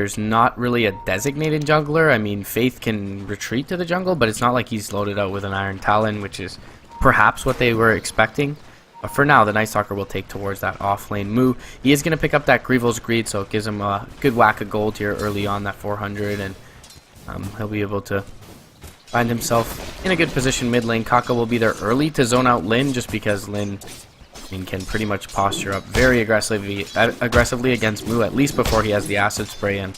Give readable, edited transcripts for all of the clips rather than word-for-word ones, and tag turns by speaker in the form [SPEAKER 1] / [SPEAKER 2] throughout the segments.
[SPEAKER 1] there's not really a designated jungler. I mean, Faith can retreat to the jungle, but it's not like he's loaded out with an Iron Talon, which is perhaps what they were expecting. But for now, the Night Stalker will take towards that off-lane Moo. He is going to pick up that Greevil's Greed, so it gives him a good whack of gold here early on, that 400, and he'll be able to find himself in a good position mid lane. Kaka will be there early to zone out Lin, just because Lin can pretty much posture up very aggressively against Moo, at least before he has the Acid Spray, and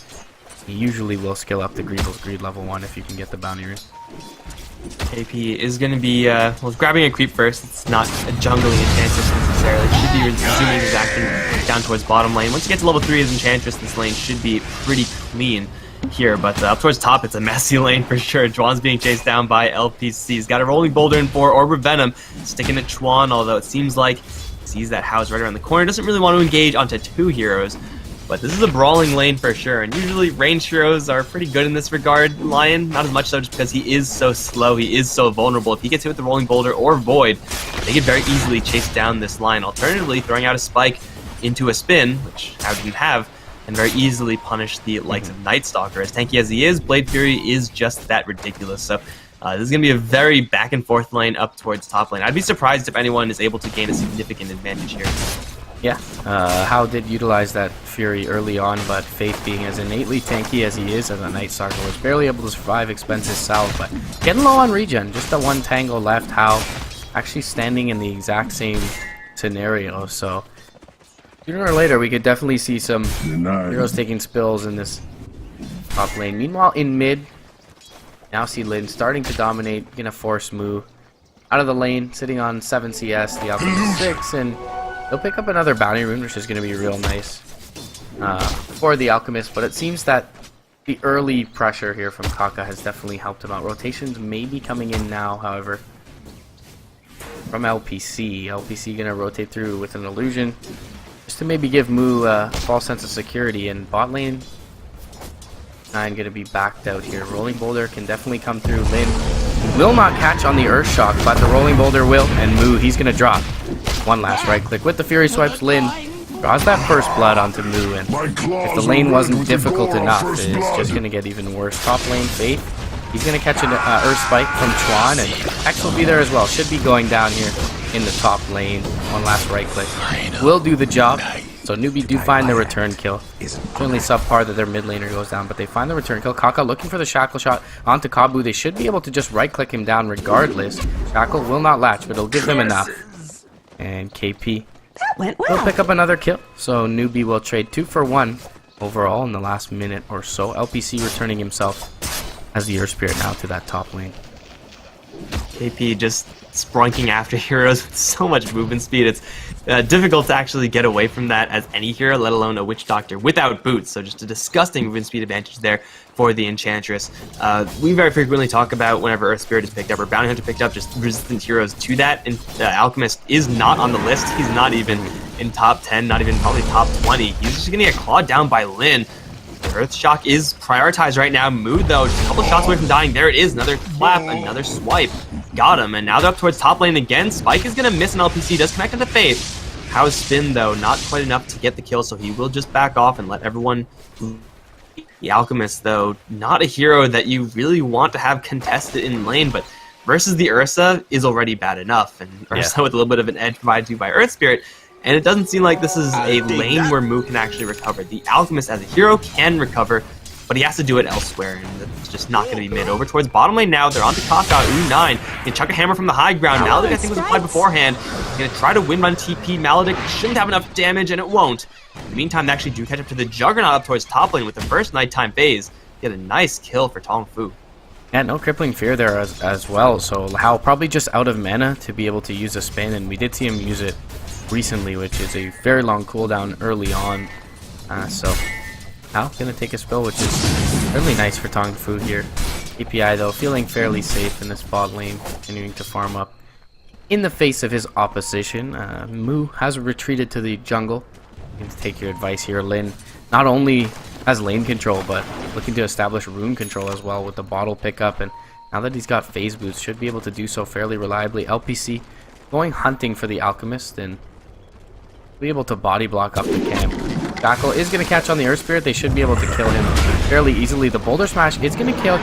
[SPEAKER 1] he usually will skill up the Greevil's Greed level 1 if you can get the bounty rune.
[SPEAKER 2] KP is going to be grabbing a creep first. It's not a jungling Enchantress necessarily. Should be resuming his action down towards bottom lane. Once you get to level 3 as Enchantress, this lane should be pretty clean here. But up towards top, it's a messy lane for sure. Chuan's being chased down by LPC. He's got a Rolling Boulder in for Orb of Venom, sticking at Chuan, although it seems like he sees that house right around the corner. Doesn't really want to engage onto 2 heroes. But this is a brawling lane for sure, and usually ranged heroes are pretty good in this regard. Lion, not as much so just because he is so slow, he is so vulnerable. If he gets hit with the Rolling Boulder or Void, they can very easily chase down this line. Alternatively, throwing out a Spike into a spin, which I didn't have, and very easily punish the likes of Night Stalker. As tanky as he is, Blade Fury is just that ridiculous. So this is going to be a very back and forth lane up towards top lane. I'd be surprised if anyone is able to gain a significant advantage here.
[SPEAKER 1] Yeah, Hao did utilize that Fury early on, but Faith, being as innately tanky as he is as a Night Stalker, was barely able to survive expensive salve, but getting low on regen. Just the one tango left. Hao actually standing in the exact same scenario, so sooner or later we could definitely see some heroes taking spills in this top lane. Meanwhile, in mid, now see Lin starting to dominate, gonna force Moo out of the lane, sitting on 7 CS, the Alchemist 6, and he'll pick up another bounty rune, which is going to be real nice for the Alchemist, but it seems that the early pressure here from Kaka has definitely helped him out. Rotations may be coming in now, however, from LPC. LPC going to rotate through with an illusion, just to maybe give Moo a false sense of security, and bot lane 9 going to be backed out here. Rolling Boulder can definitely come through. Lin will not catch on the Earth Shock, but the Rolling Boulder will, and Moo, he's going to drop. One last right click with the Fury Swipes. Lin draws that first blood onto Moo, and if the lane wasn't difficult enough, it's just going to get even worse. Top lane, Faith, he's going to catch an Earth Spike from Chuan, and X will be there as well. Should be going down here in the top lane. One last right click will do the job. So NewBee do find the return kill. Certainly subpar that their mid laner goes down, but they find the return kill. Kaka looking for the Shackle shot onto Kabu. They should be able to just right click him down regardless. Shackle will not latch, but it'll give them enough. And KP will pick up another kill. So NewBee will trade 2 for 1 overall in the last minute or so. LPC returning himself as the Earth Spirit now to that top lane.
[SPEAKER 2] KP just sprunking after heroes with so much movement speed. It's difficult to actually get away from that as any hero, let alone a Witch Doctor without boots. So just a disgusting movement speed advantage there for the Enchantress. We very frequently talk about whenever Earth Spirit is picked up or Bounty Hunter picked up, just resistant heroes to that. And Alchemist is not on the list. He's not even in top 10, not even probably top 20. He's just going to get clawed down by Lin. Earth Shock is prioritized right now. Moo, though, just a couple shots away from dying. There it is. Another clap, another swipe. Got him. And now they're up towards top lane again. Spike is going to miss an LPC. Does connect into Faith. House spin, though, not quite enough to get the kill, so he will just back off and let everyone... The Alchemist, though, not a hero that you really want to have contested in lane, but versus the Ursa is already bad enough. And Ursa with a little bit of an edge provided to you by Earth Spirit. And it doesn't seem like this is a lane where Moo can actually recover. The Alchemist as a hero can recover, but he has to do it elsewhere, and it's just not going to be mid. Over towards bottom lane now, they're on to Kaka, Ooh9. He can chuck a hammer from the high ground. Maledict, I think, was applied beforehand. He's going to try to win run TP. Maledict shouldn't have enough damage, and it won't. In the meantime, they actually do catch up to the Juggernaut up towards top lane with the first nighttime phase. Get a nice kill for TongFu.
[SPEAKER 1] Yeah, no Crippling Fear there as well, so Hao probably just out of mana to be able to use a spin, and we did see him use it recently, which is a very long cooldown early on. So Hao gonna take a spell, which is really nice for TongFu here. API, though, feeling fairly safe in this bot lane, continuing to farm up in the face of his opposition. Moo has retreated to the jungle. You can take your advice here. Lin not only has lane control, but looking to establish rune control as well with the bottle pickup, and now that he's got phase boots, should be able to do so fairly reliably. LPC going hunting for the Alchemist and be able to body block up the camp. Shackle is going to catch on the Earth Spirit. They should be able to kill him fairly easily. The Boulder Smash is going to kill,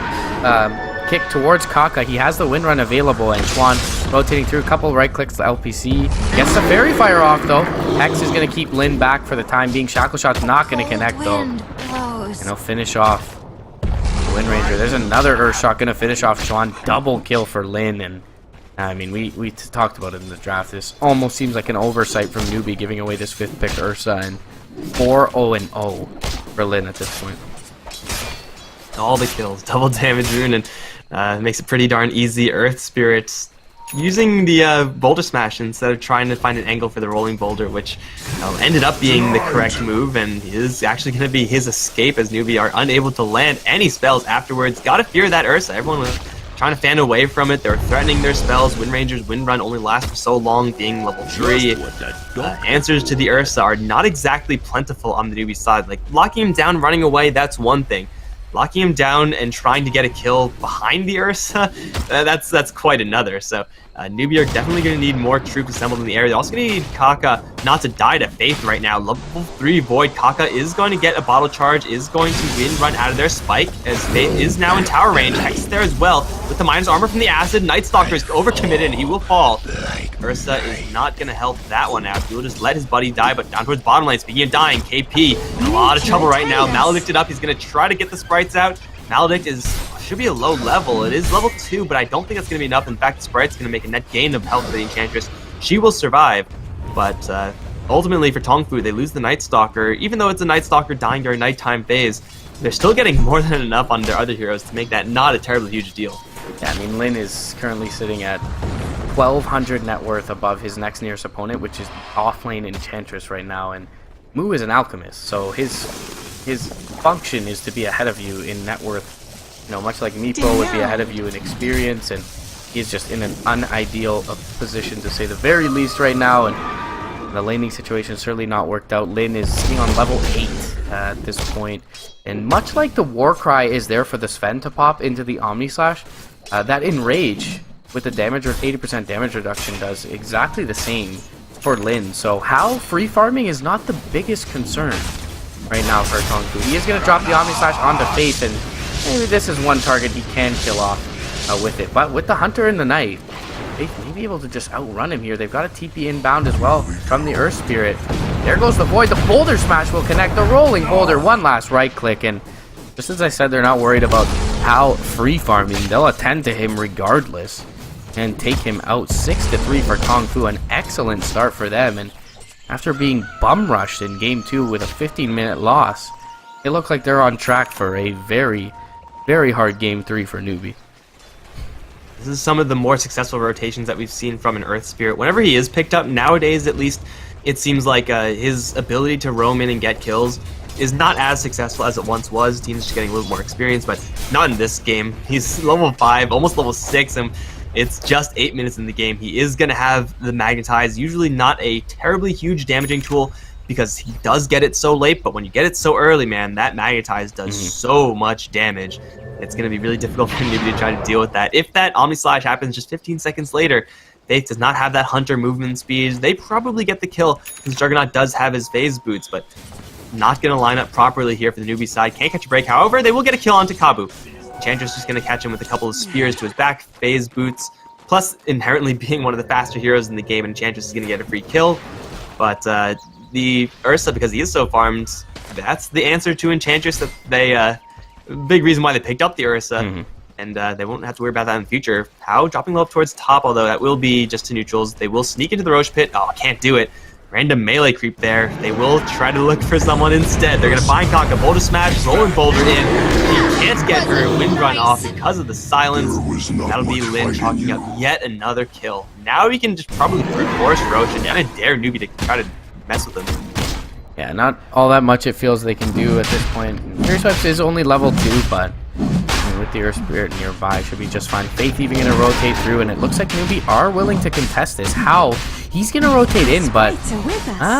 [SPEAKER 1] kick towards Kaka. He has the Wind Run available, and Chuan rotating through a couple right clicks to LPC. Gets the Fairy Fire off, though. Hex is going to keep Lin back for the time being. Shackle Shot's not going to connect, though. And he'll finish off Wind Ranger. There's another Earth Shot going to finish off Chuan. Double kill for Lin, and I mean, we talked about it in the draft. This almost seems like an oversight from NewBee giving away this 5th pick Ursa, and 4-0-0 for Lin at this point.
[SPEAKER 2] All the kills, double damage rune, and makes it pretty darn easy. Earth Spirit using the Boulder Smash instead of trying to find an angle for the Rolling Boulder, which ended up being the correct move, and is actually going to be his escape as NewBee are unable to land any spells afterwards. Gotta fear that Ursa. Everyone was trying to fan away from it. They're threatening their spells. Wind Ranger's Wind Run only lasts for so long, being level 3. Answers to the Ursa are not exactly plentiful on the NewBee side. Like, locking him down, running away, that's one thing. Locking him down and trying to get a kill behind the Ursa, that's quite another. So NewBee are definitely going to need more troops assembled in the area. They're also going to need Kaka not to die to Faith right now. Level 3 Void. Kaka is going to get a bottle charge, is going to Wind Run out of their Spike, as Faith is now in tower range. Hex is there as well with the minus armor from the Acid. Night Stalker is overcommitted and he will fall. Ursa is not going to help that one out. He will just let his buddy die, but down towards bottom lane. Speaking of dying, KP in a lot of trouble right now. Maledicted up. He's going to try to get the sprites out. Maledict should be a low level. It is level 2, but I don't think that's going to be enough. In fact, the sprite's going to make a net gain of health for the Enchantress. She will survive, but ultimately for TongFu, they lose the Night Stalker. Even though it's a Night Stalker dying during nighttime phase, they're still getting more than enough on their other heroes to make that not a terribly huge deal.
[SPEAKER 1] Yeah, I mean, Lin is currently sitting at 1,200 net worth above his next nearest opponent, which is off-lane Enchantress right now, and Mu is an alchemist, so his function is to be ahead of you in net worth. You know, much like Meepo would be ahead of you in experience, and he's just in an unideal position to say the very least right now, and the laning situation certainly not worked out. Lin is sitting on level 8 at this point, and much like the Warcry is there for the Sven to pop into the Omni Slash, that Enrage with the damage or 80% damage reduction does exactly the same for Lin. So how free farming is not the biggest concern right now for TongFu. He is going to drop the Omni Slash onto Faith, and maybe this is one target he can kill off with it. But with the Hunter in the Night, Faith may be able to just outrun him here. They've got a TP inbound as well from the Earth Spirit. There goes the Void. The Boulder Smash will connect. The Rolling Boulder, one last right click, and just as I said, they're not worried about how free farming. They'll attend to him regardless and take him out 6-3 for TongFu. An excellent start for them, and after being bum rushed in game 2 with a 15-minute loss, it looks like they're on track for a very, very hard game 3 for NewBee.
[SPEAKER 2] This is some of the more successful rotations that we've seen from an Earth Spirit. Whenever he is picked up nowadays, at least, it seems like his ability to roam in and get kills is not as successful as it once was. Team's just getting a little more experience, but not in this game. He's level 5, almost level 6, and it's just 8 minutes in the game. He is going to have the Magnetize, usually not a terribly huge damaging tool because he does get it so late, but when you get it so early, man, that Magnetize does so much damage. It's going to be really difficult for NewBee to try to deal with that. If that Omni Slash happens just 15 seconds later, Faith does not have that Hunter movement speed. They probably get the kill because Juggernaut does have his phase boots, but not going to line up properly here for the NewBee side. Can't catch a break. However, they will get a kill onto Kabu. Enchantress just going to catch him with a couple of spears to his back, phase boots, plus inherently being one of the faster heroes in the game, Enchantress is going to get a free kill. But the Ursa, because he is so farmed, that's the answer to Enchantress. That they big reason why they picked up the Ursa, and they won't have to worry about that in the future. How? Dropping low up towards top, although that will be just to neutrals. They will sneak into the Roche Pit. Oh, can't do it. Random melee creep there. They will try to look for someone instead. They're going to find Kaka. Boulder Smash, Rolling Boulder in. He can't get her Wind Run off because of the silence. That'll be Lin chalking up yet another kill. Now he can just probably force Roche and dare NewBee to try to mess with him.
[SPEAKER 1] Yeah, not all that much it feels they can do at this point. Fury Swipes is only level 2, but with the Earth Spirit nearby, should be just fine. Faith even going to rotate through, and it looks like NewBee are willing to contest this. How? He's going to rotate in, but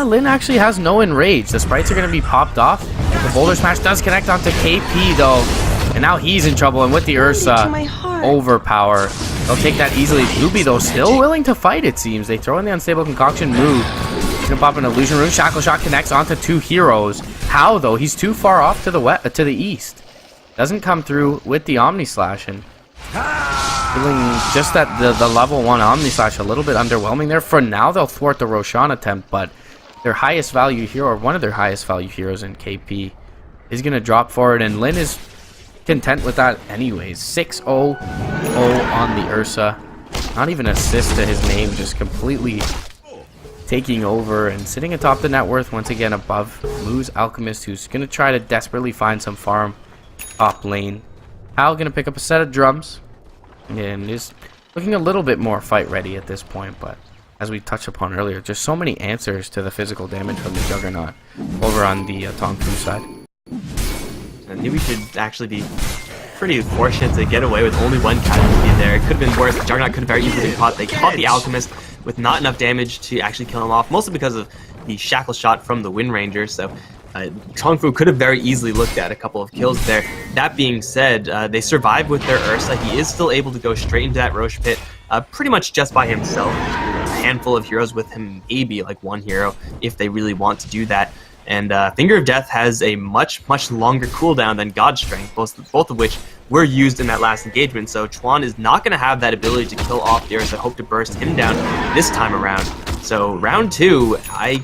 [SPEAKER 1] Lin actually has no Enrage. The sprites are going to be popped off. The Boulder Smash does connect onto KP, though, and now he's in trouble, and with the Ursa, overpower. They'll take that easily. NewBee, though, still willing to fight, it seems. They throw in the Unstable Concoction move. gonna pop an illusion rune. Shackle shot connects onto 2 heroes. How though? He's too far off to the east. Doesn't come through with the Omni Slash, and feeling just that the level 1 Omni Slash a little bit underwhelming there. For now, they'll thwart the Roshan attempt, but their highest value hero, or one of their highest value heroes in KP, is gonna drop forward, and Lin is content with that anyways. 6-0 on the Ursa. Not even an assist to his name, just completely taking over and sitting atop the net worth once again above Moo's Alchemist, who's going to try to desperately find some farm top lane. Hal going to pick up a set of drums and is looking a little bit more fight ready at this point, but as we touched upon earlier, just so many answers to the physical damage from the Juggernaut over on the TongFu side.
[SPEAKER 2] I knew we should actually be pretty fortunate to get away with only 1 casualty there. It could have been worse. The Juggernaut could have very easily been caught. They caught the Alchemist with not enough damage to actually kill him off, mostly because of the shackle shot from the Wind Ranger. So TongFu could have very easily looked at a couple of kills there. That being said, they survived with their Ursa. He is still able to go straight into that Roche pit pretty much just by himself. A handful of heroes with him, maybe like 1 hero if they really want to do that. And Finger of Death has a much longer cooldown than God Strength, both of which were used in that last engagement. So Chuan is not going to have that ability to kill off the Ursa. Hope to burst him down this time around. So round 2, I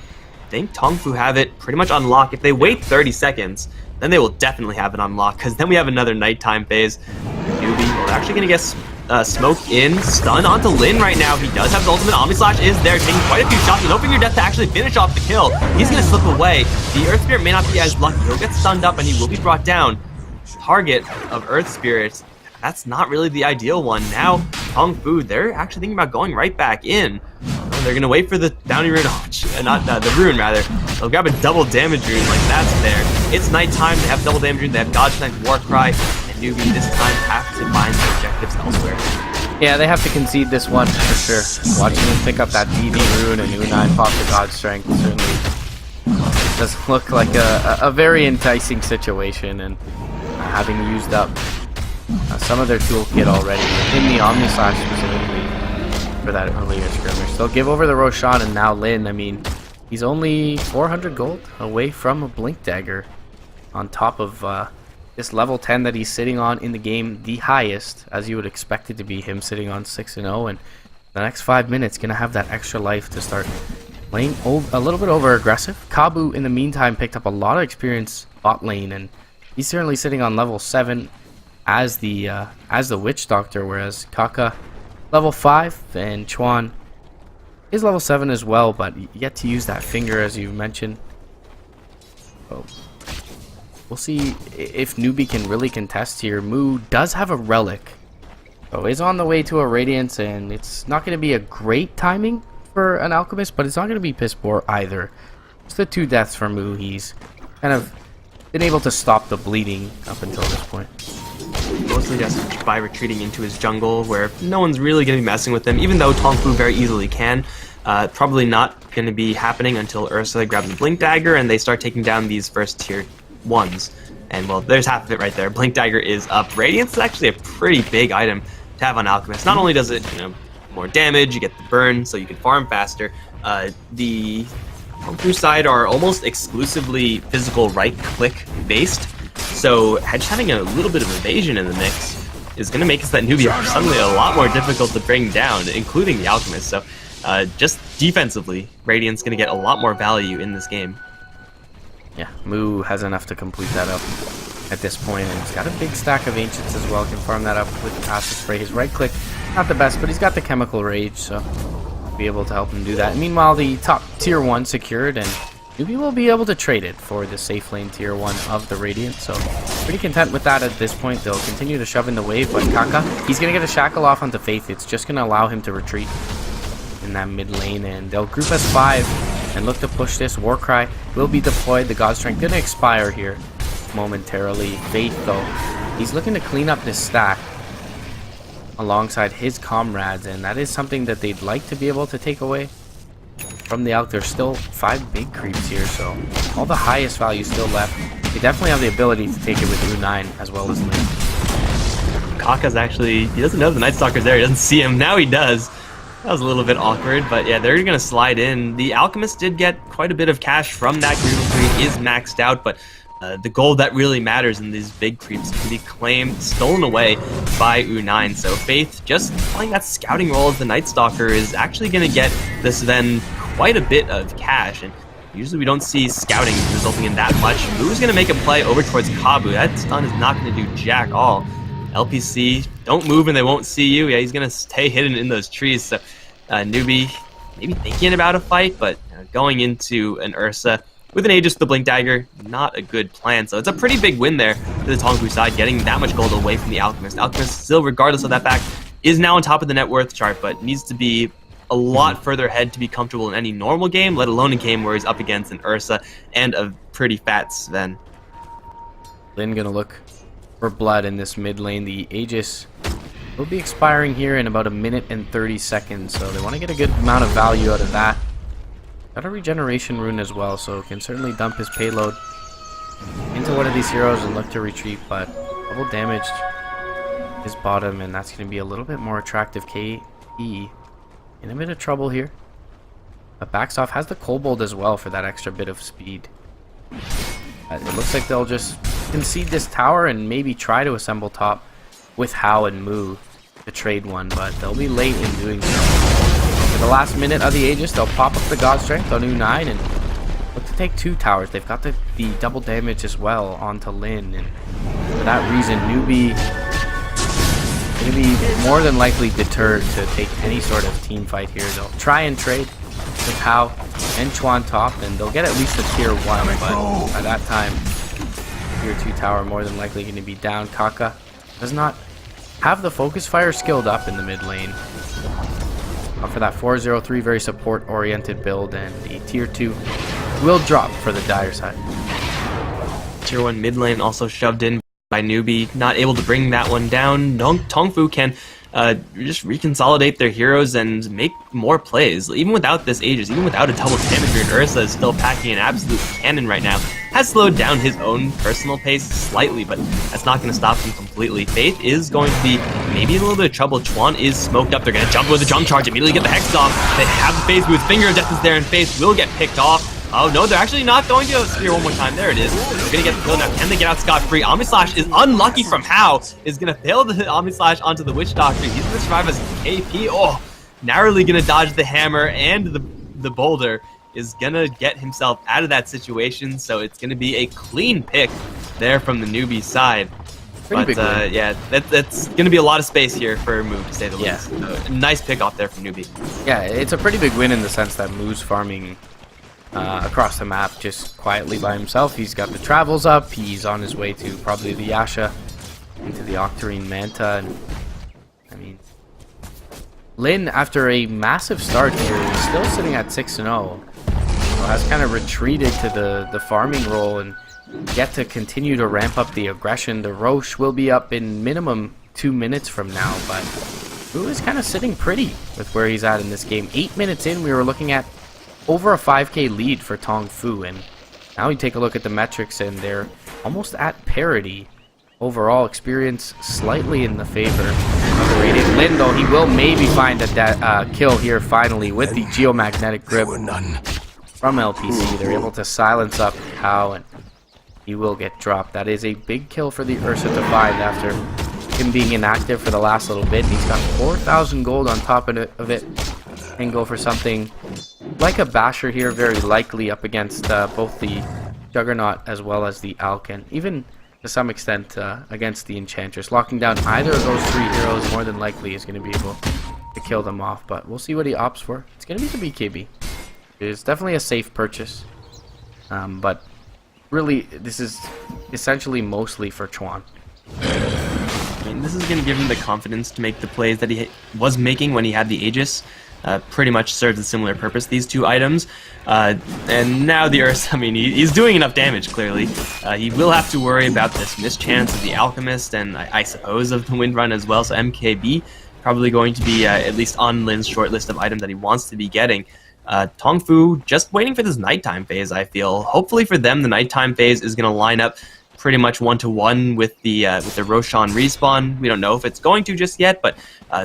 [SPEAKER 2] think TongFu have it pretty much unlocked. If they wait 30 seconds, then they will definitely have it unlocked, because then we have another nighttime phase. NewBee, well, they're actually going to get smoked in, stun onto Lin right now. He does have his ultimate. Omni Slash is there, taking quite a few shots, with no Finger Death to actually finish off the kill. He's going to slip away. The Earth Spirit may not be as lucky. He'll get stunned up and he will be brought down. Target of Earth Spirits, that's not really the ideal one. Now, TongFu, they're actually thinking about going right back in. They're going to wait for the bounty rune, the rune rather. They'll grab a double damage rune like that's there. It's nighttime, they have double damage rune, they have God Strength, Warcry, and NewBee this time have to find their objectives elsewhere.
[SPEAKER 1] Yeah, they have to concede this one for sure. Watching him pick up that DD rune and U9 pop the God Strength certainly does look like a very enticing situation, and having used up some of their toolkit already in the Omni Slash specifically for that earlier skirmish. They'll give over the Roshan, and now Lin, I mean, he's only 400 gold away from a Blink Dagger on top of this level 10 that he's sitting on in the game, the highest, as you would expect it to be, him sitting on 6-0, and the next 5 minutes gonna have that extra life to start playing a little bit over aggressive. Kabu in the meantime picked up a lot of experience bot lane, and he's certainly sitting on level 7 as the Witch Doctor, whereas Kaka level 5 and Chuan is level 7 as well, but yet to use that finger, as you mentioned. Oh. We'll see if NewBee can really contest here. Moo does have a relic, so he's on the way to a Radiance, and it's not going to be a great timing for an Alchemist, but it's not going to be piss poor either. Just the 2 deaths for Moo. He's kind of been able to stop the bleeding up until this point.
[SPEAKER 2] Mostly just by retreating into his jungle, where no one's really going to be messing with him, even though TongFu very easily can. Probably not going to be happening until Ursa grabs the Blink Dagger and they start taking down these first tier 1s. And well, there's half of it right there. Blink Dagger is up. Radiance is actually a pretty big item to have on Alchemist. Not only does it, more damage, you get the burn, so you can farm faster. The TongFu side are almost exclusively physical right-click based, so just having a little bit of evasion in the mix is going to make us that NewBee are suddenly a lot more difficult to bring down, including the Alchemist. So just defensively, Radiant's going to get a lot more value in this game.
[SPEAKER 1] Yeah, Moo has enough to complete that up at this point, and he's got a big stack of Ancients as well. Can farm that up with the Acid Spray. His right click, not the best, but he's got the Chemical Rage, so be able to help him do that. Meanwhile, the top tier 1 secured, and NewBee will be able to trade it for the safe lane tier 1 of the Radiant, so pretty content with that at this point. They'll continue to shove in the wave, but Kaka, he's going to get a shackle off onto Faith. It's just going to allow him to retreat in that mid lane, and they'll group as 5 and look to push this. Warcry will be deployed. The God Strength going to expire here momentarily. Faith, though, he's looking to clean up this stack alongside his comrades, and that is something that they'd like to be able to take away from the Alk. There's still 5 big creeps here, so all the highest value still left. They definitely have the ability to take it with U9 as well as Link.
[SPEAKER 2] Kaka's actually, he doesn't know the Night Stalker's there, he doesn't see him. Now he does. That was a little bit awkward, but yeah, they're going to slide in. The Alchemist did get quite a bit of cash from that group. Is maxed out, but the gold that really matters in these big creeps can be claimed, stolen away by U9. So Faith, just playing that scouting role as the Night Stalker, is actually going to get this then quite a bit of cash. And usually we don't see scouting resulting in that much. Moo's going to make a play over towards Kabu. That stun is not going to do jack all. LPC, don't move and they won't see you. Yeah, he's going to stay hidden in those trees. So NewBee maybe thinking about a fight, but going into an Ursa with an Aegis with the Blink Dagger, not a good plan. So it's a pretty big win there for the TongFu side, getting that much gold away from the Alchemist. Alchemist still, regardless of that fact, is now on top of the net worth chart, but needs to be a lot further ahead to be comfortable in any normal game, let alone a game where he's up against an Ursa and a pretty fat Sven.
[SPEAKER 1] Lin gonna look for blood in this mid lane. The Aegis will be expiring here in about 1 minute and 30 seconds, so they want to get a good amount of value out of that. Got a regeneration rune as well, so can certainly dump his payload into one of these heroes and look to retreat, but double damaged his bottom, and that's going to be a little bit more attractive. KE in a bit of trouble here. But backs off, has the Kobold as well for that extra bit of speed. It looks like they'll just concede this tower and maybe try to assemble top with Hao and Moo to trade one, but they'll be late in doing so. In the last minute of the Aegis, they'll pop up the God Strength on U9 and look to take 2 towers. They've got the double damage as well onto Lin, and for that reason, NewBee going to be more than likely deterred to take any sort of team fight here. They'll try and trade with Hao and Chuan top, and they'll get at least a tier 1, but by that time, tier 2 tower more than likely going to be down. Kaka does not have the Focus Fire skilled up in the mid lane. For that 4-0-3, very support-oriented build, and the tier 2 will drop for the Dire side.
[SPEAKER 2] Tier 1 mid lane also shoved in by NewBee, not able to bring that one down. TongFu can just reconsolidate their heroes and make more plays. Even without this Aegis, even without a double damager, Ursa is still packing an absolute cannon right now. Has slowed down his own personal pace slightly, but that's not going to stop him completely. Faith is going to be maybe in a little bit of trouble. Chuan is smoked up. They're going to jump with a jump charge, immediately get the Hex off. They have the Phase Boost. Finger of Death is there, and Faith will get picked off. Oh no, they're actually not going to Spear one more time. There it is. They're going to get the kill now. Can they get out scot-free? Omni Slash is unlucky from Hao. Is going to fail the Omni Slash onto the Witch Doctor. He's going to survive as KP. Oh, narrowly going to dodge the hammer, and the boulder is going to get himself out of that situation. So it's going to be a clean pick there from the NewBee side. But yeah, that's going to be a lot of space here for Moo, to say the least. Nice pick off there from NewBee.
[SPEAKER 1] Yeah, it's a pretty big win in the sense that Moo's farming across the map just quietly by himself. He's got the travels up, he's on his way to probably the Yasha into the Octarine Manta, and I mean, Lin, after a massive start here, is still sitting at 6-0. Has kind of retreated to the farming role and get to continue to ramp up the aggression. The Roche will be up in minimum 2 minutes from now, but Moo is kind of sitting pretty with where he's at in this game. 8 minutes in, we were looking at over a 5k lead for TongFu, and now we take a look at the metrics and they're almost at parity. Overall experience slightly in the favor of the Radiant. Lin, though, he will maybe find a kill here finally with the Geomagnetic Grip from LPC. They're able to silence up Hao, and he will get dropped. That is a big kill for the Ursa to find after him being inactive for the last little bit. He's got 4,000 gold on top of it. And go for something like a Basher here, very likely up against both the Juggernaut as well as the Alken, even to some extent against the Enchantress. Locking down either of those 3 heroes more than likely is going to be able to kill them off, but we'll see what he opts for. It's going to be the BKB. It's definitely a safe purchase, but really this is essentially mostly for Chuan.
[SPEAKER 2] I mean, this is going to give him the confidence to make the plays that he was making when he had the Aegis. Pretty much serves a similar purpose, these 2 items. And now the Ursa, I mean, he's doing enough damage, clearly. He will have to worry about this mischance of the Alchemist, and I suppose of the Wind Run as well, so MKB probably going to be at least on Lin's short list of items that he wants to be getting. TongFu just waiting for this nighttime phase, I feel. Hopefully for them, the nighttime phase is going to line up pretty much 1-to-1 with the Roshan respawn. We don't know if it's going to just yet, but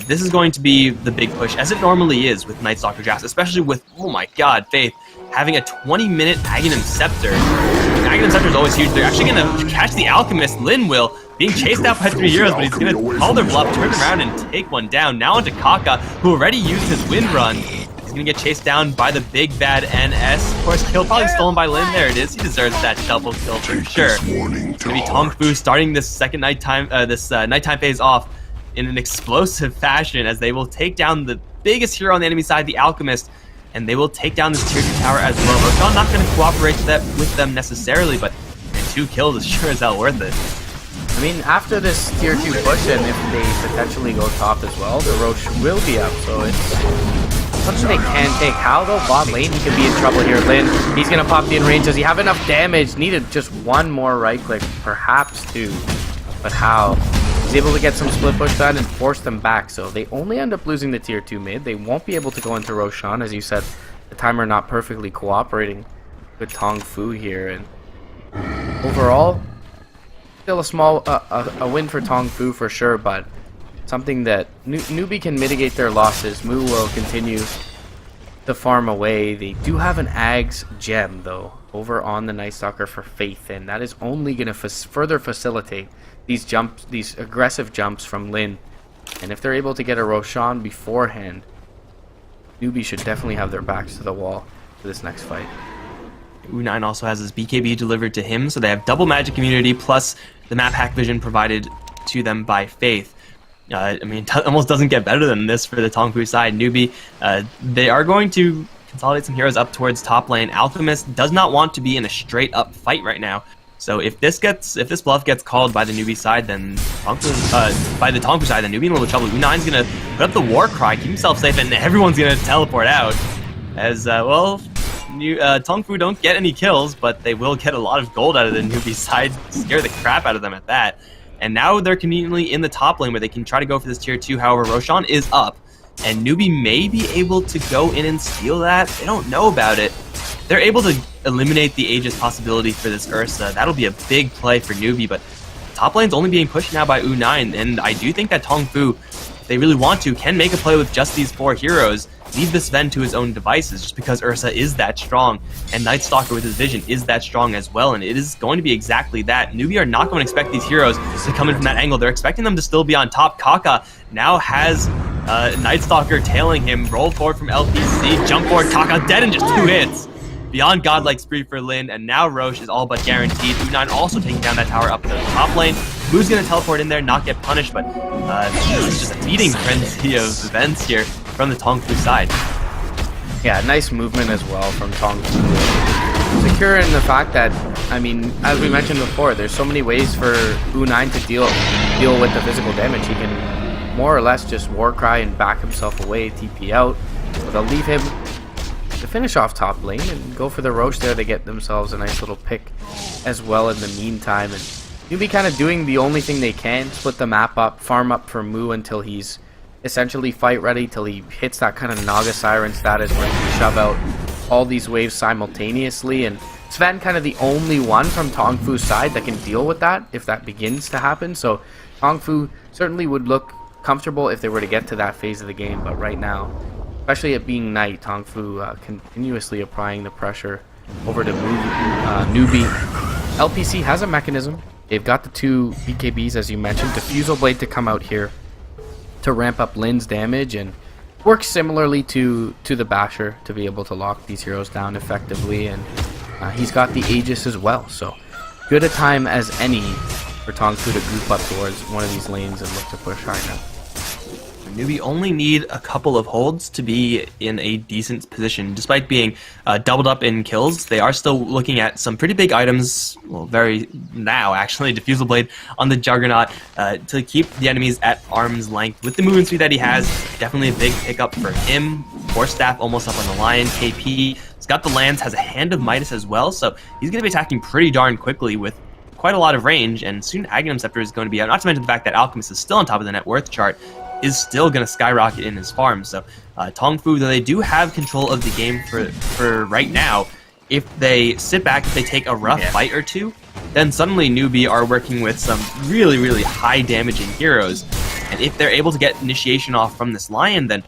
[SPEAKER 2] this is going to be the big push, as it normally is with Night Stalker drafts, especially with, oh my god, Faith, having a 20-minute Aghanim Scepter. Aghanim Scepter is always huge. They're actually going to catch the Alchemist, Lin will, being chased out by 3 heroes, but he's going to call their bluff, turn around, and take one down. Now onto Kaka, who already used his wind run. He's going to get chased down by the big bad NS. Of course, kill probably stolen by Lin. There it is. He deserves that double kill for sure. Maybe TongFu starting this second nighttime phase off in an explosive fashion, as they will take down the biggest hero on the enemy side, the Alchemist, and they will take down this tier 2 tower as well. Roshan not going to cooperate with them necessarily, but 2 kills is sure as hell worth it.
[SPEAKER 1] I mean, after this tier 2 push, and if they potentially go top as well, the Roche will be up, so it's something they can take. How though? Bot lane, he could be in trouble here. Lin, he's going to pop the in range. Does he have enough damage? Needed just one more right click, perhaps 2. But how? He's able to get some split push done and force them back, so they only end up losing the tier 2 mid. They won't be able to go into Roshan, as you said. The timer not perfectly cooperating with TongFu here, and overall, still a small a win for TongFu for sure, but something that NewBee can mitigate their losses. Mu will continue to farm away. They do have an Agh's gem though over on the Night Stalker for Faith, and that is only going to further facilitate these jumps, these aggressive jumps from Lin. And if they're able to get a Roshan beforehand, NewBee should definitely have their backs to the wall for this next fight.
[SPEAKER 2] U9 also has his BKB delivered to him, so they have double magic immunity plus the map hack vision provided to them by Faith. I mean, it almost doesn't get better than this for the TongFu side. NewBee, they are going to consolidate some heroes up towards top lane. Alchemist does not want to be in a straight up fight right now. So if this bluff gets called by the NewBee side, then by the TongFu side, then NewBee in a little trouble. U9's gonna put up the war cry, keep himself safe, and everyone's gonna teleport out. As well, TongFu don't get any kills, but they will get a lot of gold out of the NewBee side, scare the crap out of them at that. And now they're conveniently in the top lane where they can try to go for this tier 2. However, Roshan is up, and NewBee may be able to go in and steal that. They don't know about it. They're able to eliminate the Aegis possibility for this Ursa. That'll be a big play for NewBee, but top lane's only being pushed now by U9, and I do think that TongFu, if they really want to, can make a play with just these 4 heroes, leave this Sven to his own devices, just because Ursa is that strong, and Night Stalker with his vision is that strong as well, and it is going to be exactly that. NewBee are not going to expect these heroes to come in from that angle. They're expecting them to still be on top. Kaka now has Night Stalker tailing him, roll forward from LPC, jump forward, Kaka dead in just 2 hits. Beyond godlike spree for Lin, and now Roche is all but guaranteed. U9 also taking down that tower up to the top lane. Mu's gonna teleport in there, not get punished, but it's just a feeding frenzy of events here from the TongFu side.
[SPEAKER 1] Yeah, nice movement as well from TongFu. Secure in the fact that, I mean, as we mentioned before, there's so many ways for U9 to deal with the physical damage. He can more or less just Warcry and back himself away, TP out. So they'll leave him to finish off top lane and go for the Roche there. They get themselves a nice little pick as well in the meantime. And NewBee kind of doing the only thing they can, split the map up, farm up for Mu until he's essentially fight ready, till he hits that kind of Naga Siren status where he can shove out all these waves simultaneously. And Sven kind of the only one from TongFu's side that can deal with that if that begins to happen. So TongFu certainly would look comfortable if they were to get to that phase of the game, but right now, especially it being night, TongFu continuously applying the pressure over to NewBee. LPC has a mechanism. They've got the 2 BKBs, as you mentioned. Diffusal Blade to come out here to ramp up Lin's damage, and works similarly to the Basher to be able to lock these heroes down effectively. And he's got the Aegis as well, so good a time as any for TongFu to group up towards one of these lanes and look to push hard now.
[SPEAKER 2] NewBee only need a couple of holds to be in a decent position. Despite being doubled up in kills, they are still looking at some pretty big items, well, now actually, Diffusal Blade on the Juggernaut to keep the enemies at arm's length. With the movement speed that he has, definitely a big pickup for him. Force Staff almost up on the Lion. KP has got the lands, has a Hand of Midas as well, so he's going to be attacking pretty darn quickly with quite a lot of range, and soon Aghanim Scepter is going to be out. Not to mention the fact that Alchemist is still on top of the net worth chart, is still going to skyrocket in his farm. So TongFu, though they do have control of the game for right now, if they sit back, if they take a rough fight or two, then suddenly NewBee are working with some really, really high damaging heroes. And if they're able to get initiation off from this Lion, then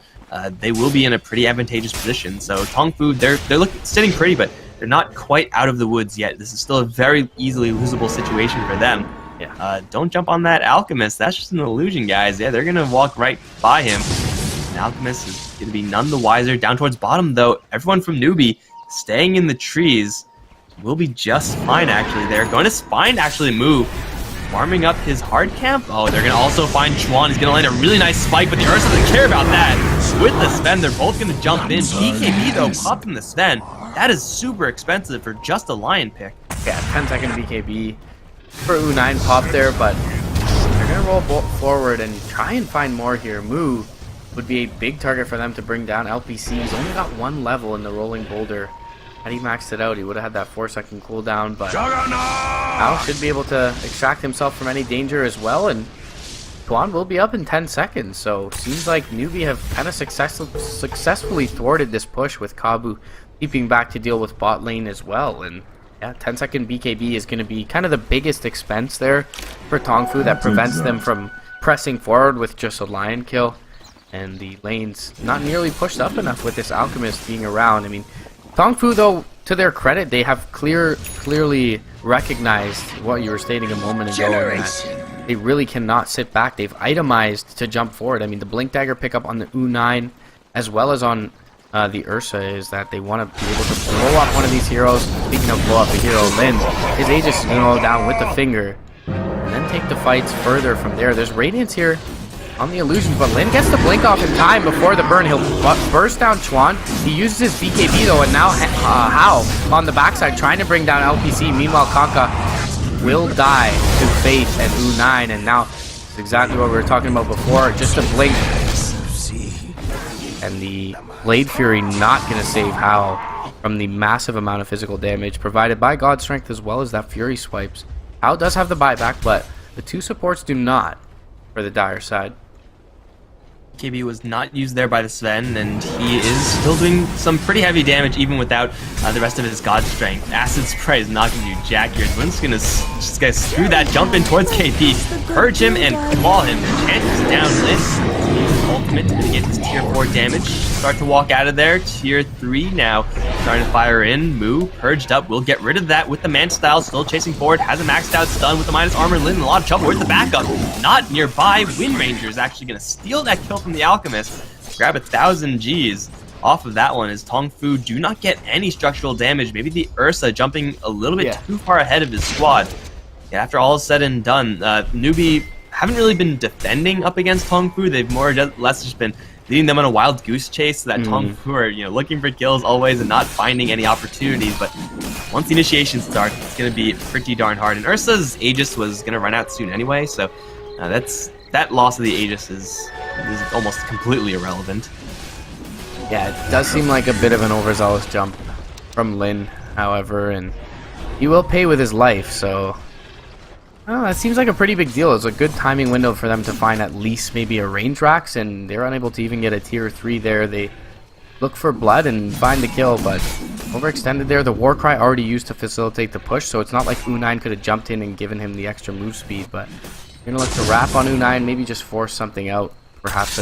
[SPEAKER 2] they will be in a pretty advantageous position. So TongFu, they're sitting pretty, but they're not quite out of the woods yet. This is still a very easily losable situation for them.
[SPEAKER 1] Yeah.
[SPEAKER 2] Don't jump on that Alchemist. That's just an illusion, guys. Yeah, they're going to walk right by him. And Alchemist is going to be none the wiser. Down towards bottom, though, everyone from NewBee staying in the trees will be just fine, actually. They're going to find, actually, move. Farming up his hard camp. Oh, they're going to also find Chuan. He's going to land a really nice spike, but the Ursa doesn't care about that. With the Sven, they're both going to jump in. BKB, though, popping the Sven. That is super expensive for just a Lion pick.
[SPEAKER 1] Yeah, 10-second BKB for U9 pop there, but they're going to roll forward and try and find more here. Mu would be a big target for them to bring down. LPC, he's only got 1 level in the rolling boulder. Had he maxed it out, he would have had that 4-second cooldown, but now should be able to extract himself from any danger as well, and Tuan will be up in 10 seconds, so seems like NewBee have kind of successfully thwarted this push with Kabu keeping back to deal with bot lane as well. And yeah, 10-second BKB is going to be kind of the biggest expense there for TongFu that prevents them from pressing forward with just a Lion kill, and the lane's not nearly pushed up enough with this Alchemist being around. I mean, TongFu, though, to their credit, they have clearly recognized what you were stating a moment ago, that they really cannot sit back. They've itemized to jump forward. I mean, the Blink Dagger pickup on the U9 as well as on the Ursa is that they want to be able to blow up one of these heroes. Speaking of blow up a hero, Lin, his Aegis is going to go down with the finger and then take the fights further from there. There's Radiance here on the illusion, but Lin gets the blink off in time before the burn. He'll burst down Chuan. He uses his BKB though, and now Hao on the backside trying to bring down LPC. Meanwhile, Kanka will die to Faith and U9, and now it's exactly what we were talking about before. Just a blink, and the Blade Fury not going to save Hao from the massive amount of physical damage provided by God Strength as well as that Fury swipes. Hao does have the buyback, but the 2 supports do not for the Dire side.
[SPEAKER 2] KB was not used there by the Sven, and he is still doing some pretty heavy damage even without the rest of his God Strength. Acid Spray is not going to do jack here. Lynn's going to just screw that jump in towards KP, purge him, and claw him. Chances down Lynn. Ultimate to get his tier 4 damage. Start to walk out of there. Tier 3 now starting to fire in. Mu purged up. Will get rid of that with the Man Style. Still chasing forward. Has a maxed out stun with the minus armor. Lynn in a lot of trouble. Where's the backup? Not nearby. Wind Ranger is actually going to steal that kill from the Alchemist. Grab 1,000 Gs off of that one as TongFu do not get any structural damage. Maybe the Ursa jumping a little bit too far ahead of his squad. Yeah, after all is said and done, NewBee haven't really been defending up against TongFu. They've more or less just been leading them on a wild goose chase so that TongFu are looking for kills always and not finding any opportunities. But once the initiation starts, it's going to be pretty darn hard. And Ursa's Aegis was going to run out soon anyway, so that loss of the Aegis is almost completely irrelevant.
[SPEAKER 1] Yeah, it does seem like a bit of an overzealous jump from Lin, however, and he will pay with his life, so that seems like a pretty big deal. It's a good timing window for them to find at least maybe a range Rax, and they're unable to even get a tier 3 there. They look for blood and find the kill, but overextended there. The Warcry already used to facilitate the push, so it's not like U9 could have jumped in and given him the extra move speed, but you're going to look to wrap on U9, maybe just force something out, perhaps